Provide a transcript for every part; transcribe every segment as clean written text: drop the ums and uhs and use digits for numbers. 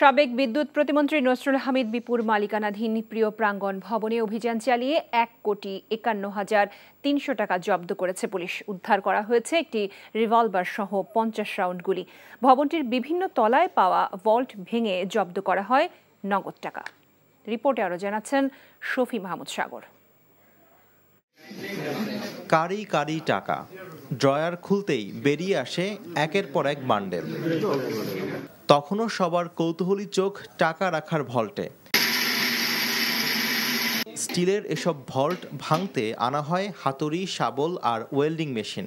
সাবেক বিদ্যুৎ প্রতিমন্ত্রী নসরুল হামিদ বিপুর মালিকানাধীন প্রিয় প্রাঙ্গণ ভবনে অভিযান চালিয়ে ১,৫১,৩০০ টাকা জব্দ করেছে পুলিশ। উদ্ধার করা হয়েছে একটি রিভলভার সহ ৫০ রাউন্ড গুলি। ভবনটির বিভিন্ন তলায় পাওয়া ভল্ট ভেঙে জব্দ করা হয় নগদ টাকা। রিপোর্টে আরও জানাচ্ছেন শফি মাহমুদ সাগর। কারি কারি টাকা, ড্রয়ার খুলতেই বেরিয়ে আসে একের পর এক বান্ডেল। তখনও সবার কৌতূহলী চোখ টাকা রাখার ভল্টে। স্টিলের এসব ভল্ট ভাঙতে আনা হয় হাতুড়ি, শাবল আর ওয়েল্ডিং মেশিন।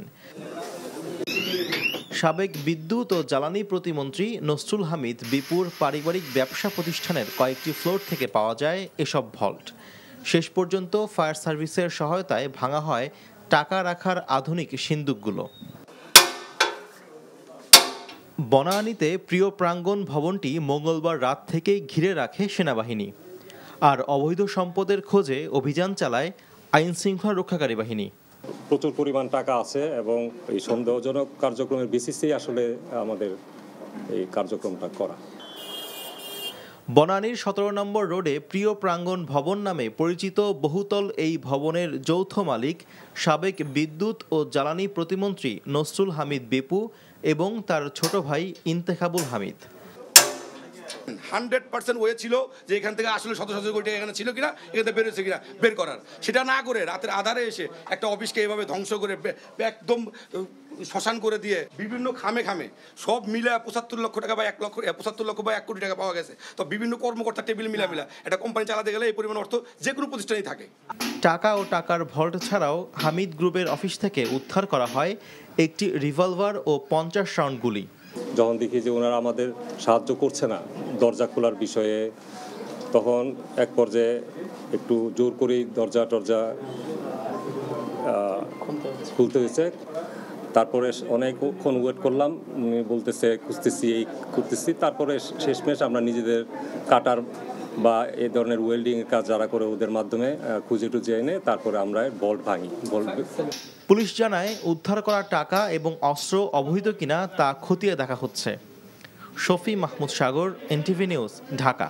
সাবেক বিদ্যুৎ ও জ্বালানি প্রতিমন্ত্রী নসরুল হামিদ বিপুর পারিবারিক ব্যবসা প্রতিষ্ঠানের কয়েকটি ফ্লোর থেকে পাওয়া যায় এসব ভল্ট। শেষ পর্যন্ত ফায়ার সার্ভিসের সহায়তায় ভাঙা হয় টাকা রাখার আধুনিক সিন্দুকগুলো। বনানীতে প্রিয় প্রাঙ্গণ ভবনটি মঙ্গলবার রাত থেকেই ঘিরে রাখে সেনাবাহিনী, আর অবৈধ সম্পদের খোঁজে অভিযান চালায় আইন শৃঙ্খলা রক্ষাকারী বাহিনী। প্রচুর পরিমাণ টাকা আছে এবং এই সন্দেহজনক কার্যক্রমের বেসিসেই আসলে আমাদের এই কার্যক্রমটা করা। বনানীর ১৭ নম্বর রোডে প্রিয় প্রাঙ্গণ ভবন নামে পরিচিত বহুতল এই ভবনের যৌথ মালিক সাবেক বিদ্যুৎ ও জ্বালানি প্রতিমন্ত্রী নসরুল হামিদ বিপু এবং তার ছোট ভাই ইন্তেখাবুল হামিদ। 100% ওয়ে ছিল যে এখান থেকে আসলে শত শত কোটি টাকা এখানে ছিল কিনা, এখান থেকে বেরোচ্ছে কিনা বের করার। সেটা না করে রাতের আধারে এসে একটা অফিসকে এভাবে ধ্বংস করে একদম শ্মশান করে দিয়ে বিভিন্ন খামে খামে সব মিলে ৭৫ লক্ষ টাকা বা ১,৭৫ লক্ষ বা ১ কোটি টাকা পাওয়া গেছে। তো বিভিন্ন কর্মকর্তা টেবিল মিলা একটা কোম্পানি চালাতে গেলে এই পরিমাণ অর্থ যে কোনো প্রতিষ্ঠানেই থাকে। টাকা ও টাকার ভল্ট ছাড়াও হামিদ গ্রুপের অফিস থেকে উদ্ধার করা হয় একটি রিভলভার ও ৫০ রাউন্ড গুলি। যখন দেখি যে ওনারা আমাদের সাহায্য করছে না দরজা খোলার বিষয়ে, তখন এক পর্যায়ে একটু জোর করেই দরজা খুলতে হয়েছে। তারপরে অনেকক্ষণ ওয়েট করলাম, উনি বলতেছে খুঁজতেছি। তারপরে শেষমেশ আমরা নিজেদের কাটার বা এই ধরনের ওয়েল্ডিংয়ের কাজ যারা করে ওদের মাধ্যমে খুঁজে টুজে এনে তারপরে আমরা ভল্ট ভাঙি। পুলিশ জানায় উদ্ধার করা টাকা এবং অস্ত্র অবৈধ কিনা তা খতিয়ে দেখা হচ্ছে। শফি মাহমুদ সাগর, এনটিভি নিউজ, ঢাকা।